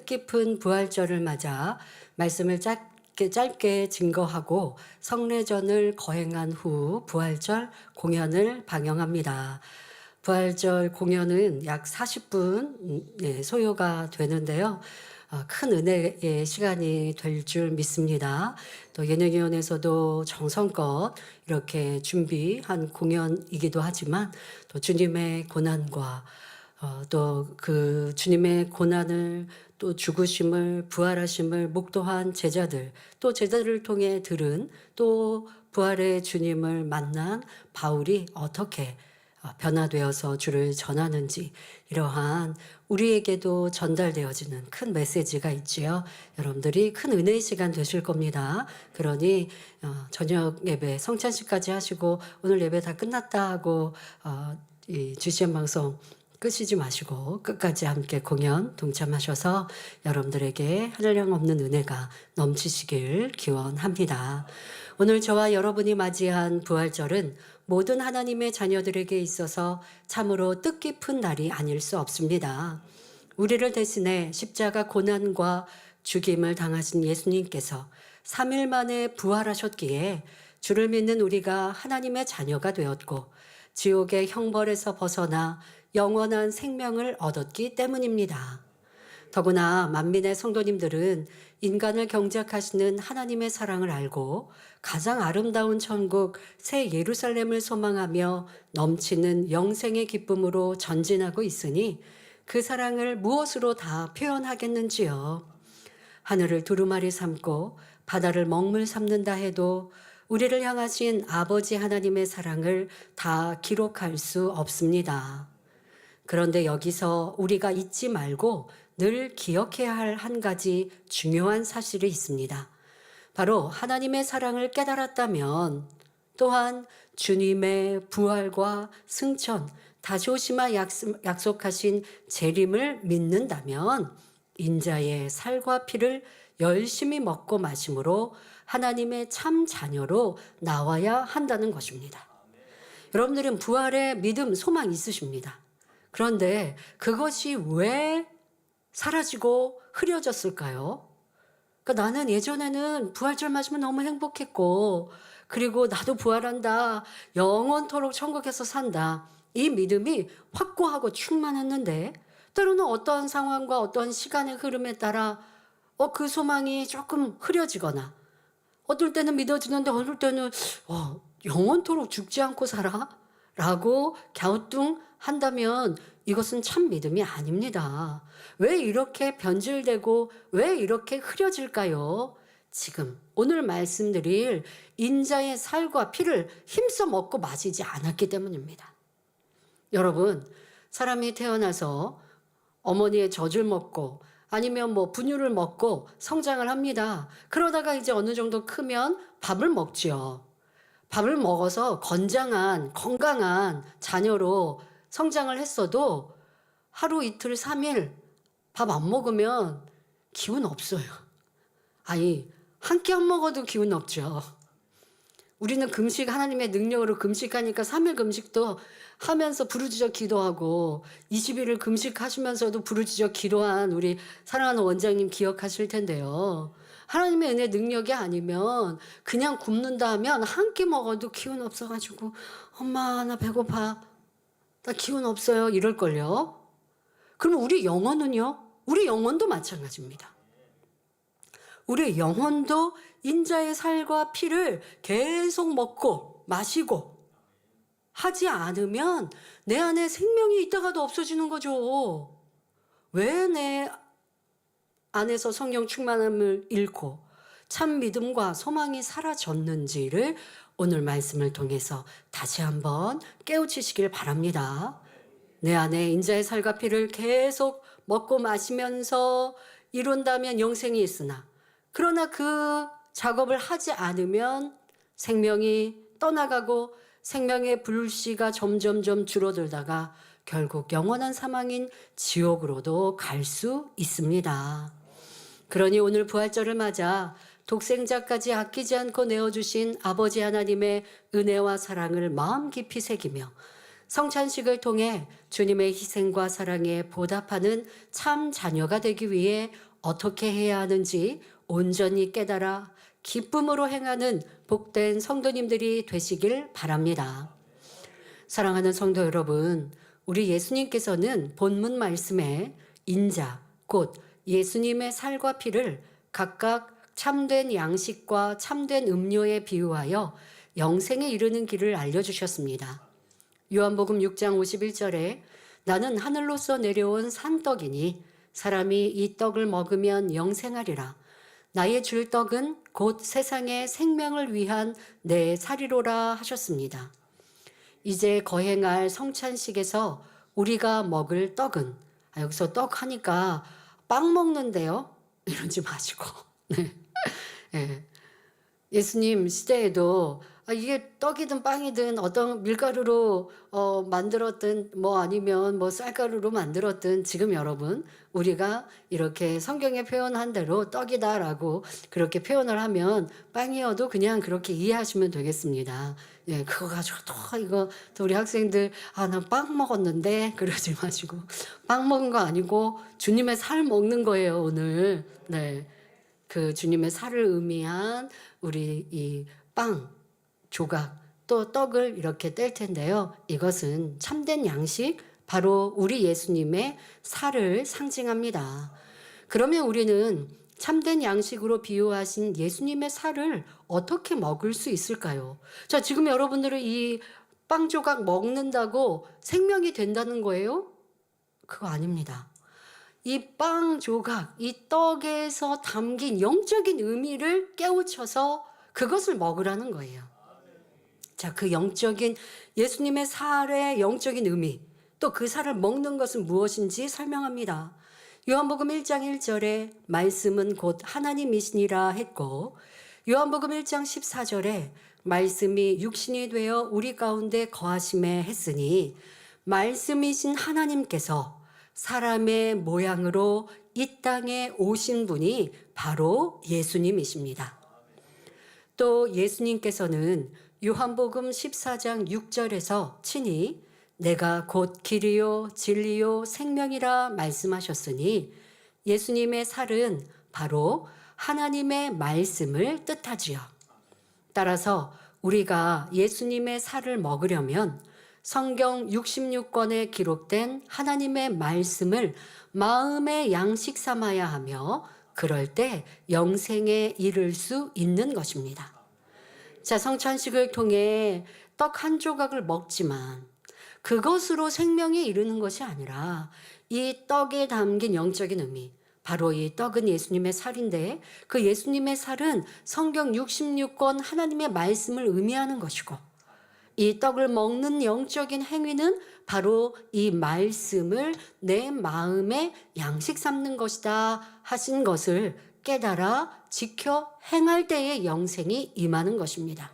깊은 부활절을 맞아 말씀을 짧게 증거하고 성례전을 거행한 후 부활절 공연을 방영합니다. 부활절 공연은 약 40분 소요가 되는데요. 큰 은혜의 시간이 될 줄 믿습니다. 또 예능위원회에서도 정성껏 이렇게 준비한 공연이기도 하지만 또 주님의 고난과 또 그 주님의 고난을 또 죽으심을 부활하심을 목도한 제자들 또 제자들을 통해 들은 또 부활의 주님을 만난 바울이 어떻게 변화되어서 주를 전하는지 이러한 우리에게도 전달되어지는 큰 메시지가 있지요. 여러분들이 큰 은혜의 시간 되실 겁니다. 그러니 저녁 예배 성찬식까지 하시고 오늘 예배 다 끝났다 하고 이 GCN 방송 끄시지 마시고 끝까지 함께 공연 동참하셔서 여러분들에게 한량 없는 은혜가 넘치시길 기원합니다. 오늘 저와 여러분이 맞이한 부활절은 모든 하나님의 자녀들에게 있어서 참으로 뜻깊은 날이 아닐 수 없습니다. 우리를 대신해 십자가 고난과 죽임을 당하신 예수님께서 3일 만에 부활하셨기에 주를 믿는 우리가 하나님의 자녀가 되었고 지옥의 형벌에서 벗어나 영원한 생명을 얻었기 때문입니다. 더구나 만민의 성도님들은 인간을 경작하시는 하나님의 사랑을 알고 가장 아름다운 천국 새 예루살렘을 소망하며 넘치는 영생의 기쁨으로 전진하고 있으니 그 사랑을 무엇으로 다 표현하겠는지요. 하늘을 두루마리 삼고 바다를 먹물 삼는다 해도 우리를 향하신 아버지 하나님의 사랑을 다 기록할 수 없습니다. 그런데 여기서 우리가 잊지 말고 늘 기억해야 할 한 가지 중요한 사실이 있습니다. 바로 하나님의 사랑을 깨달았다면 또한 주님의 부활과 승천, 다시 오시마 약속하신 재림을 믿는다면 인자의 살과 피를 열심히 먹고 마심으로 하나님의 참 자녀로 나와야 한다는 것입니다. 여러분들은 부활의 믿음, 소망 있으십니다. 그런데 그것이 왜 사라지고 흐려졌을까요? 그러니까 나는 예전에는 부활절 맞으면 너무 행복했고 그리고 나도 부활한다. 영원토록 천국에서 산다. 이 믿음이 확고하고 충만했는데 때로는 어떤 상황과 어떤 시간의 흐름에 따라 그 소망이 조금 흐려지거나 어떨 때는 믿어지는데 어떨 때는 영원토록 죽지 않고 살아? 라고 갸우뚱한다면 이것은 참 믿음이 아닙니다. 왜 이렇게 변질되고 왜 이렇게 흐려질까요? 지금 오늘 말씀드릴 인자의 살과 피를 힘써 먹고 마시지 않았기 때문입니다. 여러분, 사람이 태어나서 어머니의 젖을 먹고 아니면 분유를 먹고 성장을 합니다. 그러다가 이제 어느 정도 크면 밥을 먹지요. 밥을 먹어서 건장한 건강한 자녀로 성장을 했어도 하루 이틀 3일 밥 안 먹으면 기운 없어요. 아니 한 끼 안 먹어도 기운 없죠. 우리는 금식 하나님의 능력으로 금식하니까 3일 금식도 하면서 부르짖어 기도하고 20일을 금식하시면서도 부르짖어 기도한 우리 사랑하는 원장님 기억하실 텐데요. 하나님의 은혜 능력이 아니면 그냥 굶는다 하면 한 끼 먹어도 기운 없어가지고 엄마 나 배고파 나 기운 없어요 이럴걸요. 그럼 우리 영혼은요? 우리 영혼도 마찬가지입니다. 우리 영혼도 인자의 살과 피를 계속 먹고 마시고 하지 않으면 내 안에 생명이 있다가도 없어지는 거죠. 왜 내 안에서 성령 충만함을 잃고 참 믿음과 소망이 사라졌는지를 오늘 말씀을 통해서 다시 한번 깨우치시길 바랍니다. 내 안에 인자의 살과 피를 계속 먹고 마시면서 이룬다면 영생이 있으나 그러나 그 작업을 하지 않으면 생명이 떠나가고 생명의 불씨가 점점점 줄어들다가 결국 영원한 사망인 지옥으로도 갈 수 있습니다. 그러니 오늘 부활절을 맞아 독생자까지 아끼지 않고 내어주신 아버지 하나님의 은혜와 사랑을 마음 깊이 새기며 성찬식을 통해 주님의 희생과 사랑에 보답하는 참 자녀가 되기 위해 어떻게 해야 하는지 온전히 깨달아 기쁨으로 행하는 복된 성도님들이 되시길 바랍니다. 사랑하는 성도 여러분, 우리 예수님께서는 본문 말씀에 인자, 곧 예수님의 살과 피를 각각 참된 양식과 참된 음료에 비유하여 영생에 이르는 길을 알려주셨습니다. 요한복음 6장 51절에 나는 하늘로서 내려온 산떡이니 사람이 이 떡을 먹으면 영생하리라. 나의 줄 떡은 곧 세상의 생명을 위한 내 살이로라 하셨습니다. 이제 거행할 성찬식에서 우리가 먹을 떡은, 여기서 떡 하니까 빵 먹는데요? 이러지 마시고. 네. 예. 예수님 시대에도 이게 떡이든 빵이든 어떤 밀가루로 만들었든 뭐 아니면 뭐 쌀가루로 만들었든 지금 여러분 우리가 이렇게 성경에 표현한 대로 떡이다라고 그렇게 표현을 하면 빵이어도 그냥 그렇게 이해하시면 되겠습니다. 예, 그거 가지고 또 이거 또 우리 학생들 난 빵 먹었는데 그러지 마시고 빵 먹은 거 아니고 주님의 살 먹는 거예요, 오늘. 네. 그 주님의 살을 의미한 우리 이 빵 조각 또 떡을 이렇게 뗄 텐데요. 이것은 참된 양식, 바로 우리 예수님의 살을 상징합니다. 그러면 우리는 참된 양식으로 비유하신 예수님의 살을 어떻게 먹을 수 있을까요? 자, 지금 여러분들은 이 빵 조각 먹는다고 생명이 된다는 거예요? 그거 아닙니다. 이 빵 조각, 이 떡에서 담긴 영적인 의미를 깨우쳐서 그것을 먹으라는 거예요. 자, 그 영적인 예수님의 살의 영적인 의미, 또 그 살을 먹는 것은 무엇인지 설명합니다. 요한복음 1장 1절에 말씀은 곧 하나님이시니라 했고, 요한복음 1장 14절에 말씀이 육신이 되어 우리 가운데 거하심에 했으니 말씀이신 하나님께서 사람의 모양으로 이 땅에 오신 분이 바로 예수님이십니다. 또 예수님께서는 요한복음 14장 6절에서 친히 내가 곧 길이요 진리요 생명이라 말씀하셨으니 예수님의 살은 바로 하나님의 말씀을 뜻하지요. 따라서 우리가 예수님의 살을 먹으려면 성경 66권에 기록된 하나님의 말씀을 마음의 양식 삼아야 하며 그럴 때 영생에 이를 수 있는 것입니다. 자, 성찬식을 통해 떡 한 조각을 먹지만 그것으로 생명에 이르는 것이 아니라 이 떡에 담긴 영적인 의미, 바로 이 떡은 예수님의 살인데 그 예수님의 살은 성경 66권 하나님의 말씀을 의미하는 것이고 이 떡을 먹는 영적인 행위는 바로 이 말씀을 내 마음에 양식 삼는 것이다 하신 것을 깨달아 지켜 행할 때의 영생이 임하는 것입니다.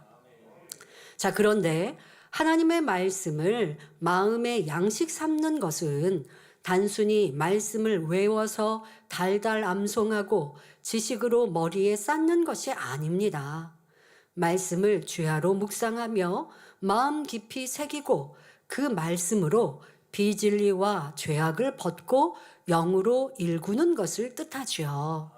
자, 그런데 하나님의 말씀을 마음에 양식 삼는 것은 단순히 말씀을 외워서 달달 암송하고 지식으로 머리에 쌓는 것이 아닙니다. 말씀을 주야로 묵상하며 마음 깊이 새기고 그 말씀으로 비진리와 죄악을 벗고 영으로 일구는 것을 뜻하지요.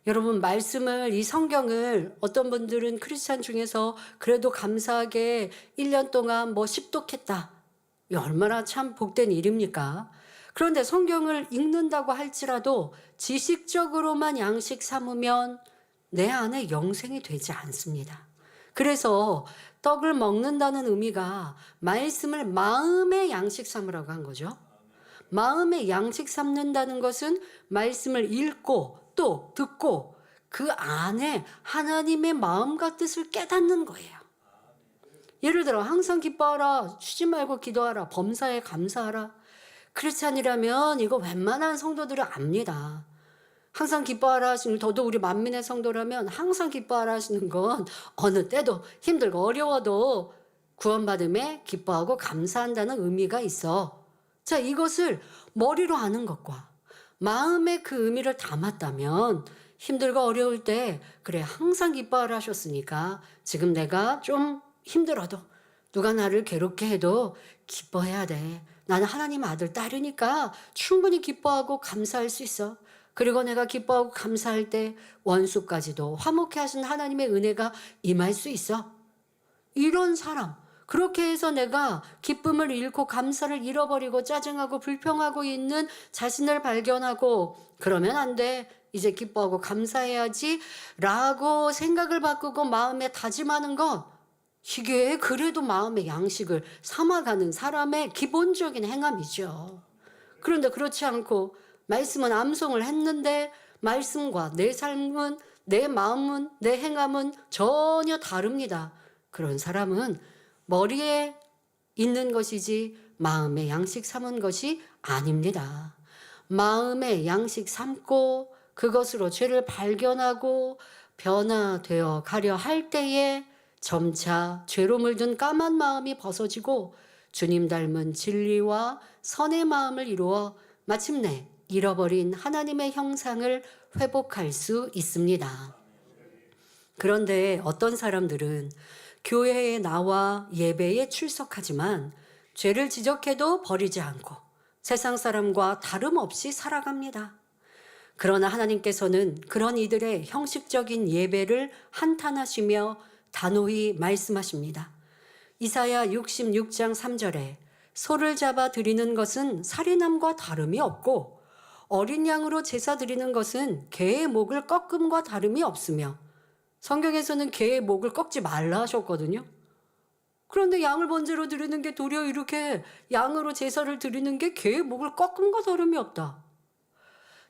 여러분, 말씀을, 이 성경을 어떤 분들은 크리스찬 중에서 그래도 감사하게 1년 동안 십독했다. 이 얼마나 참 복된 일입니까? 그런데 성경을 읽는다고 할지라도 지식적으로만 양식 삼으면 내 안에 영생이 되지 않습니다. 그래서 떡을 먹는다는 의미가 말씀을 마음의 양식 삼으라고 한 거죠. 마음의 양식 삼는다는 것은 말씀을 읽고 또 듣고 그 안에 하나님의 마음과 뜻을 깨닫는 거예요. 예를 들어 항상 기뻐하라, 쉬지 말고 기도하라, 범사에 감사하라. 크리스찬이라면 이거 웬만한 성도들은 압니다. 항상 기뻐하라 하시는, 더도 우리 만민의 성도라면 항상 기뻐하라 하시는 건 어느 때도 힘들고 어려워도 구원받음에 기뻐하고 감사한다는 의미가 있어. 자, 이것을 머리로 아는 것과 마음에 그 의미를 담았다면 힘들고 어려울 때 그래 항상 기뻐하라 하셨으니까 지금 내가 좀 힘들어도 누가 나를 괴롭게 해도 기뻐해야 돼. 나는 하나님 아들 딸이니까 충분히 기뻐하고 감사할 수 있어. 그리고 내가 기뻐하고 감사할 때 원수까지도 화목해 하신 하나님의 은혜가 임할 수 있어. 이런 사람, 그렇게 해서 내가 기쁨을 잃고 감사를 잃어버리고 짜증하고 불평하고 있는 자신을 발견하고 그러면 안 돼. 이제 기뻐하고 감사해야지 라고 생각을 바꾸고 마음에 다짐하는 것, 이게 그래도 마음의 양식을 삼아가는 사람의 기본적인 행함이죠. 그런데 그렇지 않고 말씀은 암송을 했는데 말씀과 내 삶은, 내 마음은, 내 행함은 전혀 다릅니다. 그런 사람은 머리에 있는 것이지 마음의 양식 삼은 것이 아닙니다. 마음의 양식 삼고 그것으로 죄를 발견하고 변화되어 가려 할 때에 점차 죄로 물든 까만 마음이 벗어지고 주님 닮은 진리와 선의 마음을 이루어 마침내 잃어버린 하나님의 형상을 회복할 수 있습니다. 그런데 어떤 사람들은 교회에 나와 예배에 출석하지만 죄를 지적해도 버리지 않고 세상 사람과 다름없이 살아갑니다. 그러나 하나님께서는 그런 이들의 형식적인 예배를 한탄하시며 단호히 말씀하십니다. 이사야 66장 3절에 소를 잡아 드리는 것은 살인함과 다름이 없고 어린 양으로 제사 드리는 것은 개의 목을 꺾음과 다름이 없으며, 성경에서는 개의 목을 꺾지 말라 하셨거든요. 그런데 양을 번제로 드리는 게 도리어 이렇게 양으로 제사를 드리는 게 개의 목을 꺾음과 다름이 없다.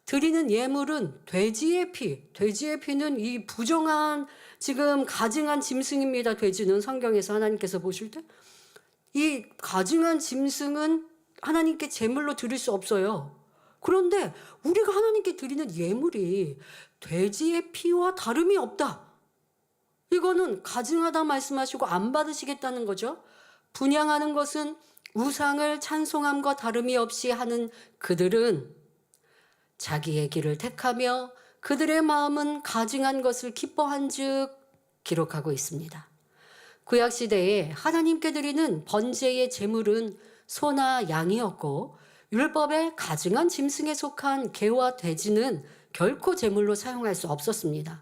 드리는 예물은 돼지의 피, 돼지의 피는 이 부정한 지금 가증한 짐승입니다. 돼지는 성경에서 하나님께서 보실 때 이 가증한 짐승은 하나님께 제물로 드릴 수 없어요. 그런데 우리가 하나님께 드리는 예물이 돼지의 피와 다름이 없다. 이거는 가증하다 말씀하시고 안 받으시겠다는 거죠. 분향하는 것은 우상을 찬송함과 다름이 없이 하는 그들은 자기의 길을 택하며 그들의 마음은 가증한 것을 기뻐한즉 기록하고 있습니다. 구약시대에 하나님께 드리는 번제의 제물은 소나 양이었고 율법의 가증한 짐승에 속한 개와 돼지는 결코 제물로 사용할 수 없었습니다.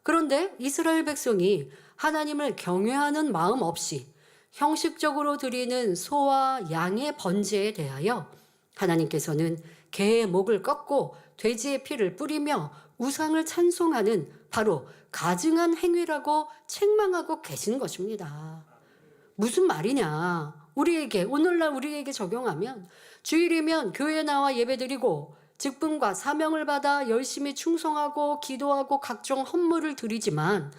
그런데 이스라엘 백성이 하나님을 경외하는 마음 없이 형식적으로 드리는 소와 양의 번제에 대하여 하나님께서는 개의 목을 꺾고 돼지의 피를 뿌리며 우상을 찬송하는 바로 가증한 행위라고 책망하고 계신 것입니다. 무슨 말이냐? 오늘날 우리에게 적용하면 주일이면 교회에 나와 예배드리고 직분과 사명을 받아 열심히 충성하고 기도하고 각종 헌물을 드리지만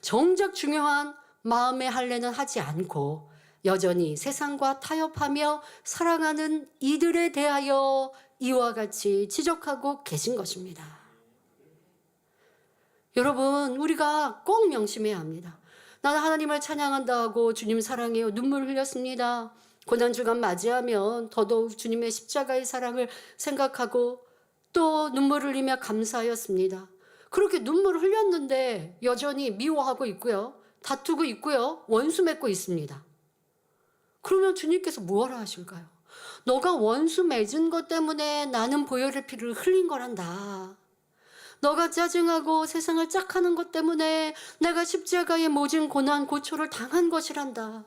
정작 중요한 마음의 할례는 하지 않고 여전히 세상과 타협하며 살아가는 이들에 대하여 이와 같이 지적하고 계신 것입니다. 여러분, 우리가 꼭 명심해야 합니다. 나는 하나님을 찬양한다 하고 주님 사랑해요. 눈물 흘렸습니다. 고난주간 맞이하면 더더욱 주님의 십자가의 사랑을 생각하고 또 눈물 흘리며 감사하였습니다. 그렇게 눈물을 흘렸는데 여전히 미워하고 있고요. 다투고 있고요. 원수 맺고 있습니다. 그러면 주님께서 무엇을 하실까요? 너가 원수 맺은 것 때문에 나는 보혈의 피를 흘린 거란다. 너가 짜증하고 세상을 짝하는 것 때문에 내가 십자가의 모진 고난 고초를 당한 것이란다.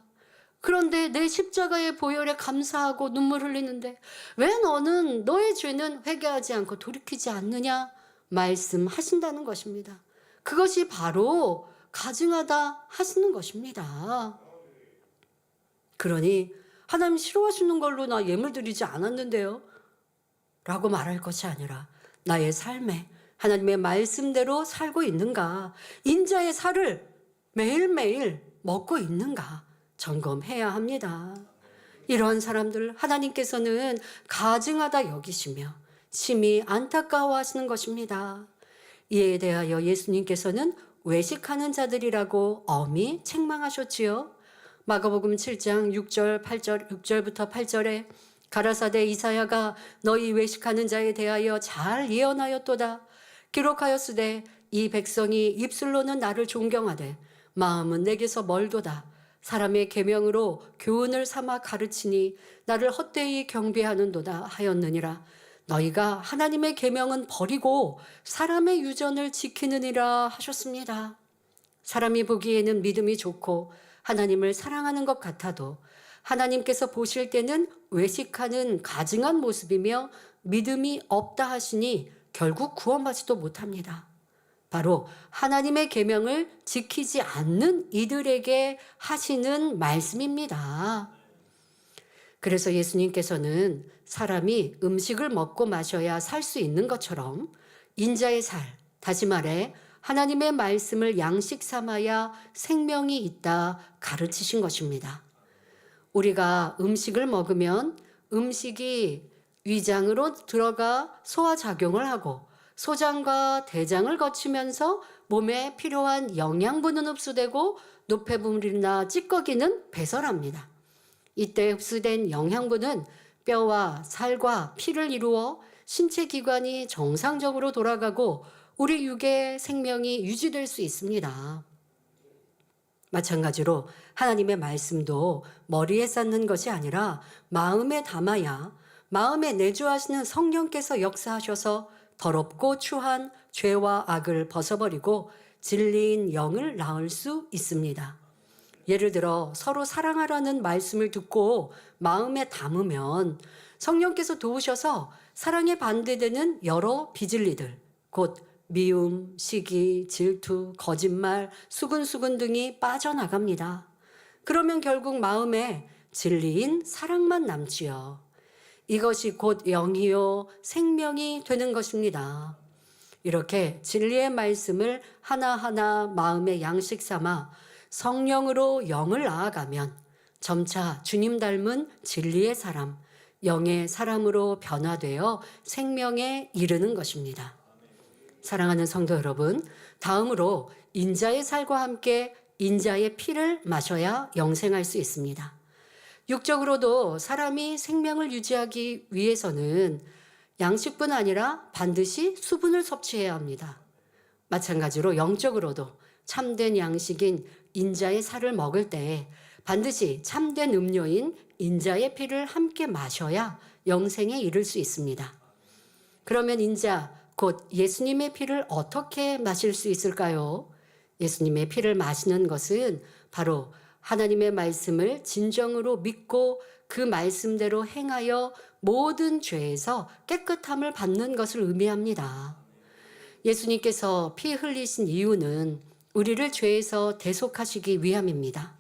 그런데 내 십자가의 보혈에 감사하고 눈물 흘리는데 왜 너는 너의 죄는 회개하지 않고 돌이키지 않느냐 말씀하신다는 것입니다. 그것이 바로 가증하다 하시는 것입니다. 그러니 하나님 싫어하시는 걸로 나 예물 드리지 않았는데요 라고 말할 것이 아니라 나의 삶에 하나님의 말씀대로 살고 있는가, 인자의 살을 매일매일 먹고 있는가 점검해야 합니다. 이런 사람들 하나님께서는 가증하다 여기시며 심히 안타까워하시는 것입니다. 이에 대하여 예수님께서는 외식하는 자들이라고 엄히 책망하셨지요. 마가복음 7장 6절부터 8절에 가라사대 이사야가 너희 외식하는 자에 대하여 잘 예언하였도다. 기록하였으되 이 백성이 입술로는 나를 존경하되 마음은 내게서 멀도다. 사람의 계명으로 교훈을 삼아 가르치니 나를 헛되이 경배하는도다 하였느니라. 너희가 하나님의 계명은 버리고 사람의 유전을 지키느니라 하셨습니다. 사람이 보기에는 믿음이 좋고 하나님을 사랑하는 것 같아도 하나님께서 보실 때는 외식하는 가증한 모습이며 믿음이 없다 하시니 결국 구원받지도 못합니다. 바로 하나님의 계명을 지키지 않는 이들에게 하시는 말씀입니다. 그래서 예수님께서는 사람이 음식을 먹고 마셔야 살 수 있는 것처럼 인자의 살, 다시 말해 하나님의 말씀을 양식 삼아야 생명이 있다 가르치신 것입니다. 우리가 음식을 먹으면 음식이 위장으로 들어가 소화작용을 하고 소장과 대장을 거치면서 몸에 필요한 영양분은 흡수되고 노폐물이나 찌꺼기는 배설합니다. 이때 흡수된 영양분은 뼈와 살과 피를 이루어 신체 기관이 정상적으로 돌아가고 우리 육의 생명이 유지될 수 있습니다. 마찬가지로 하나님의 말씀도 머리에 쌓는 것이 아니라 마음에 담아야 마음에 내주하시는 성령께서 역사하셔서 더럽고 추한 죄와 악을 벗어버리고 진리인 영을 낳을 수 있습니다. 예를 들어 서로 사랑하라는 말씀을 듣고 마음에 담으면 성령께서 도우셔서 사랑에 반대되는 여러 비진리들, 곧 미움, 시기, 질투, 거짓말, 수근수근 등이 빠져나갑니다. 그러면 결국 마음에 진리인 사랑만 남지요. 이것이 곧 영이요 생명이 되는 것입니다. 이렇게 진리의 말씀을 하나하나 마음의 양식 삼아 성령으로 영을 나아가면 점차 주님 닮은 진리의 사람, 영의 사람으로 변화되어 생명에 이르는 것입니다. 사랑하는 성도 여러분, 다음으로 인자의 살과 함께 인자의 피를 마셔야 영생할 수 있습니다. 육적으로도 사람이 생명을 유지하기 위해서는 양식뿐 아니라 반드시 수분을 섭취해야 합니다. 마찬가지로 영적으로도 참된 양식인 인자의 살을 먹을 때 반드시 참된 음료인 인자의 피를 함께 마셔야 영생에 이를 수 있습니다. 그러면 인자, 곧 예수님의 피를 어떻게 마실 수 있을까요? 예수님의 피를 마시는 것은 바로 하나님의 말씀을 진정으로 믿고 그 말씀대로 행하여 모든 죄에서 깨끗함을 받는 것을 의미합니다. 예수님께서 피 흘리신 이유는 우리를 죄에서 대속하시기 위함입니다.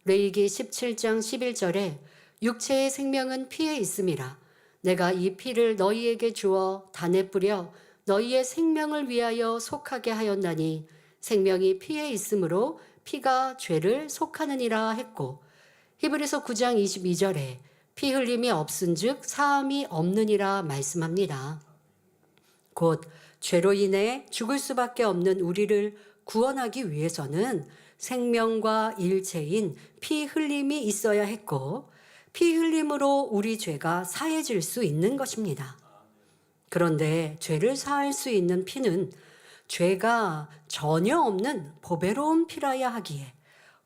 레위기 17장 11절에 육체의 생명은 피에 있음이라. 내가 이 피를 너희에게 주어 단에 뿌려 너희의 생명을 위하여 속하게 하였나니 생명이 피에 있으므로 피가 죄를 속하느니라 했고, 히브리서 9장 22절에 피 흘림이 없은즉 사함이 없느니라 말씀합니다. 곧 죄로 인해 죽을 수밖에 없는 우리를 구원하기 위해서는 생명과 일체인 피 흘림이 있어야 했고, 피 흘림으로 우리 죄가 사해질 수 있는 것입니다. 그런데 죄를 사할 수 있는 피는 죄가 전혀 없는 보배로운 피라야 하기에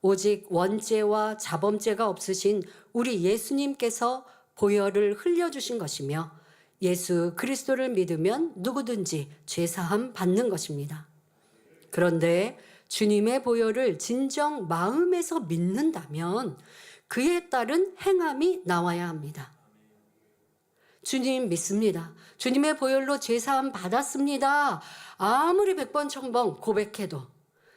오직 원죄와 자범죄가 없으신 우리 예수님께서 보혈을 흘려주신 것이며 예수 그리스도를 믿으면 누구든지 죄사함 받는 것입니다. 그런데 주님의 보혈을 진정 마음에서 믿는다면 그에 따른 행함이 나와야 합니다. 주님 믿습니다. 주님의 보혈로 죄사함 받았습니다. 아무리 100번 1000번 고백해도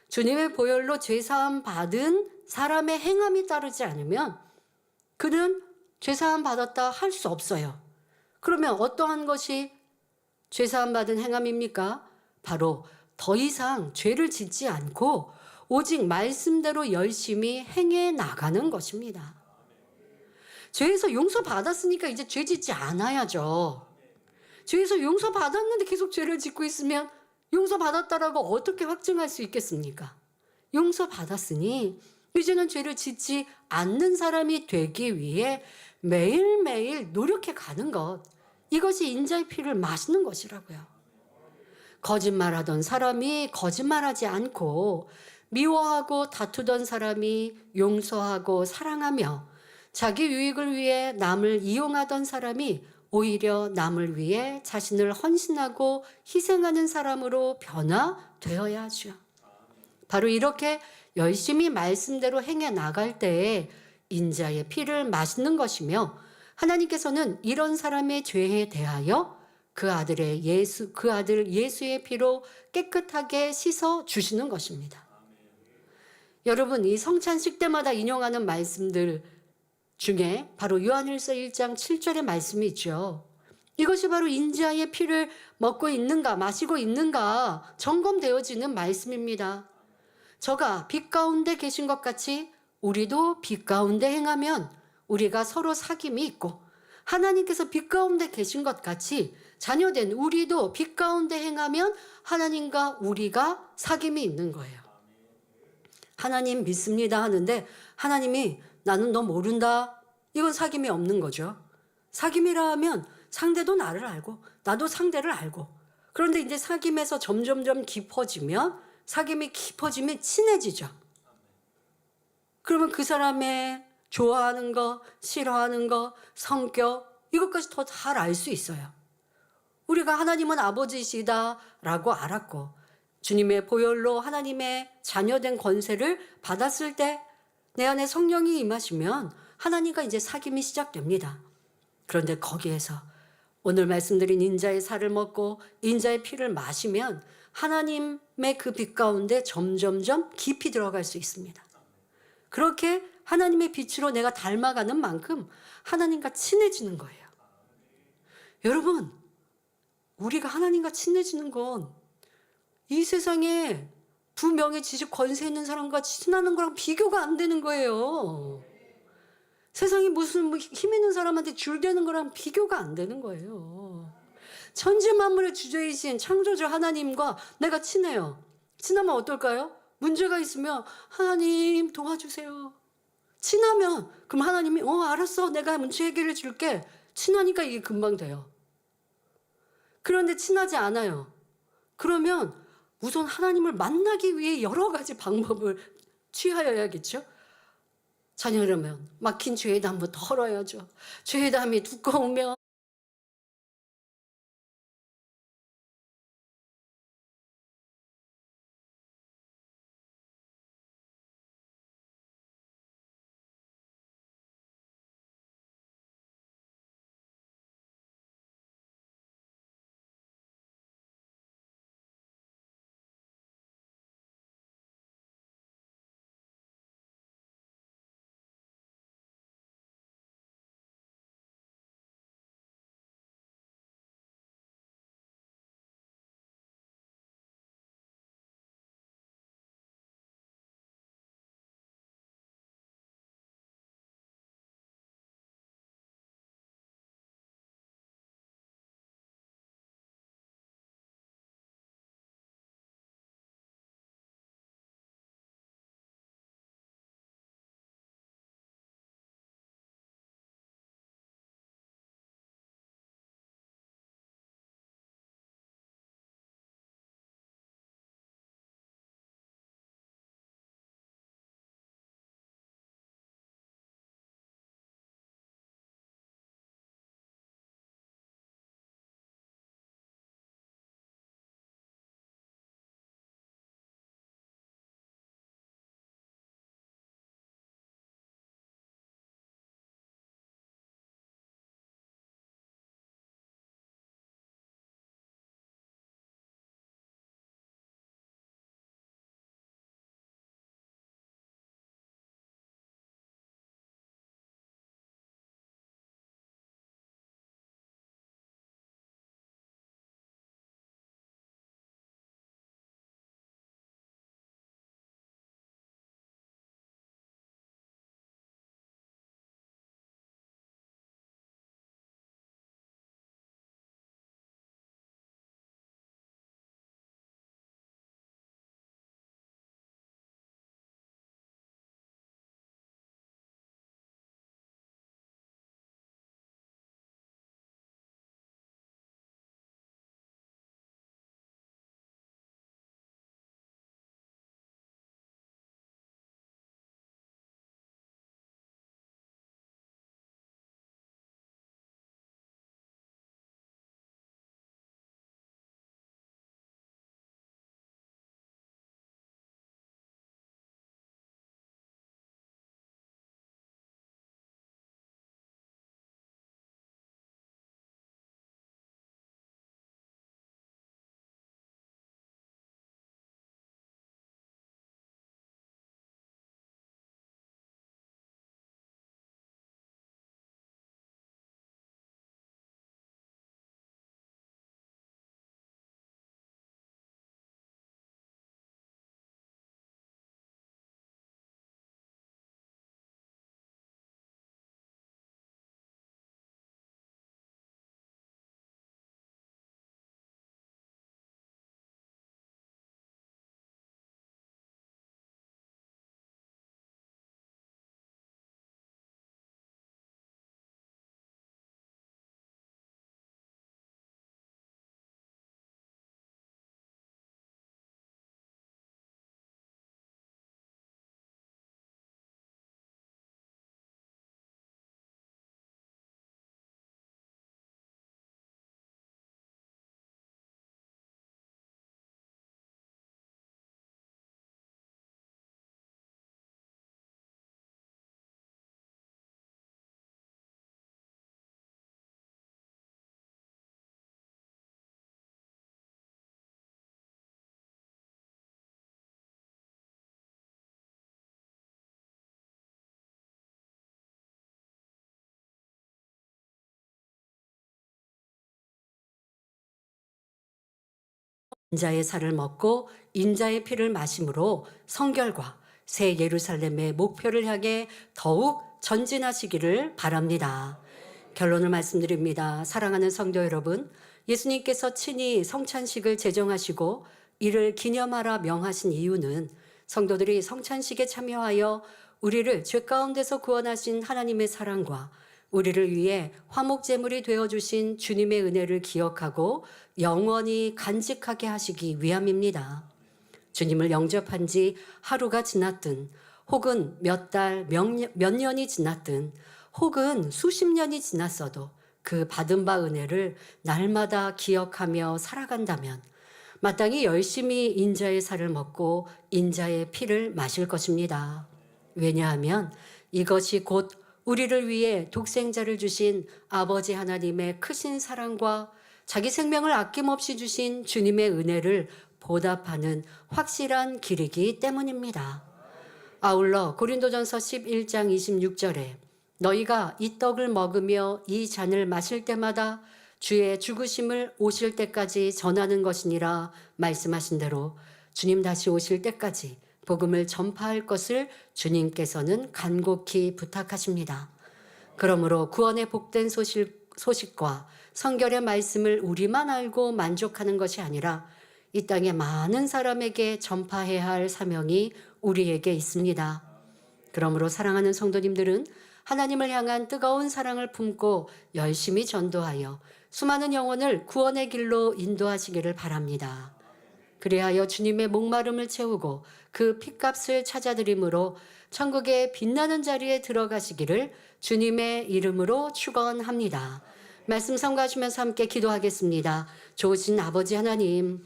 주님의 보혈로 죄사함 받은 사람의 행함이 따르지 않으면 그는 죄사함 받았다 할 수 없어요. 그러면 어떠한 것이 죄사함 받은 행함입니까? 바로 더 이상 죄를 짓지 않고 오직 말씀대로 열심히 행해 나가는 것입니다. 죄에서 용서받았으니까 이제 죄 짓지 않아야죠. 죄에서 용서받았는데 계속 죄를 짓고 있으면 용서받았다라고 어떻게 확증할 수 있겠습니까? 용서받았으니 이제는 죄를 짓지 않는 사람이 되기 위해 매일매일 노력해 가는 것, 이것이 인자의 피를 마시는 것이라고요. 거짓말하던 사람이 거짓말하지 않고 미워하고 다투던 사람이 용서하고 사랑하며 자기 유익을 위해 남을 이용하던 사람이 오히려 남을 위해 자신을 헌신하고 희생하는 사람으로 변화되어야 하죠. 바로 이렇게 열심히 말씀대로 행해 나갈 때에 인자의 피를 마시는 것이며, 하나님께서는 이런 사람의 죄에 대하여 그 아들 예수의 피로 깨끗하게 씻어 주시는 것입니다. 여러분, 이 성찬식 때마다 인용하는 말씀들 중에 바로 요한일서 1장 7절의 말씀이 있죠. 이것이 바로 인자의 피를 먹고 있는가 마시고 있는가 점검되어지는 말씀입니다. 저가 빛 가운데 계신 것 같이 우리도 빛 가운데 행하면 우리가 서로 사귐이 있고, 하나님께서 빛 가운데 계신 것 같이 자녀된 우리도 빛 가운데 행하면 하나님과 우리가 사귐이 있는 거예요. 하나님 믿습니다 하는데 하나님이 나는 너 모른다, 이건 사귐이 없는 거죠. 사귐이라 하면 상대도 나를 알고 나도 상대를 알고, 그런데 이제 사귐에서 점점점 깊어지면, 사귐이 깊어지면 친해지죠. 그러면 그 사람의 좋아하는 거, 싫어하는 거, 성격, 이것까지 더 잘 알 수 있어요. 우리가 하나님은 아버지시다라고 알았고 주님의 보혈로 하나님의 자녀된 권세를 받았을 때 내 안에 성령이 임하시면 하나님과 이제 사귐이 시작됩니다. 그런데 거기에서 오늘 말씀드린 인자의 살을 먹고 인자의 피를 마시면 하나님의 그 빛 가운데 점점점 깊이 들어갈 수 있습니다. 그렇게 하나님의 빛으로 내가 닮아가는 만큼 하나님과 친해지는 거예요. 여러분, 우리가 하나님과 친해지는 건 이 세상에 부명예 지식 권세 있는 사람과 친하는 거랑 비교가 안 되는 거예요. 세상에 무슨 힘 있는 사람한테 줄대는 거랑 비교가 안 되는 거예요. 천지 만물의 주제이신 창조주 하나님과 내가 친해요. 친하면 어떨까요? 문제가 있으면 하나님 도와주세요. 친하면 그럼 하나님이 알았어, 내가 문제 해결해 줄게. 친하니까 이게 금방 돼요. 그런데 친하지 않아요. 그러면 우선 하나님을 만나기 위해 여러 가지 방법을 취하여야겠죠. 자녀라면 막힌 죄의 담부 털어야죠. 죄의 담이 두꺼우면 인자의 살을 먹고 인자의 피를 마심으로 성결과 새 예루살렘의 목표를 향해 더욱 전진하시기를 바랍니다. 결론을 말씀드립니다. 사랑하는 성도 여러분, 예수님께서 친히 성찬식을 제정하시고 이를 기념하라 명하신 이유는 성도들이 성찬식에 참여하여 우리를 죄 가운데서 구원하신 하나님의 사랑과 우리를 위해 화목제물이 되어주신 주님의 은혜를 기억하고 영원히 간직하게 하시기 위함입니다. 주님을 영접한 지 하루가 지났든 혹은 몇 달, 몇 년이 지났든 혹은 수십 년이 지났어도 그 받은 바 은혜를 날마다 기억하며 살아간다면 마땅히 열심히 인자의 살을 먹고 인자의 피를 마실 것입니다. 왜냐하면 이것이 곧 우리를 위해 독생자를 주신 아버지 하나님의 크신 사랑과 자기 생명을 아낌없이 주신 주님의 은혜를 보답하는 확실한 길이기 때문입니다. 아울러 고린도전서 11장 26절에 너희가 이 떡을 먹으며 이 잔을 마실 때마다 주의 죽으심을 오실 때까지 전하는 것이니라 말씀하신 대로 주님 다시 오실 때까지 복음을 전파할 것을 주님께서는 간곡히 부탁하십니다. 그러므로 구원의 복된 소식과 성결의 말씀을 우리만 알고 만족하는 것이 아니라 이 땅의 많은 사람에게 전파해야 할 사명이 우리에게 있습니다. 그러므로 사랑하는 성도님들은 하나님을 향한 뜨거운 사랑을 품고 열심히 전도하여 수많은 영혼을 구원의 길로 인도하시기를 바랍니다. 그리하여 주님의 목마름을 채우고 그 핏값을 찾아드림으로 천국의 빛나는 자리에 들어가시기를 주님의 이름으로 축원합니다. 말씀 삼가하시면서 함께 기도하겠습니다. 좋으신 아버지 하나님,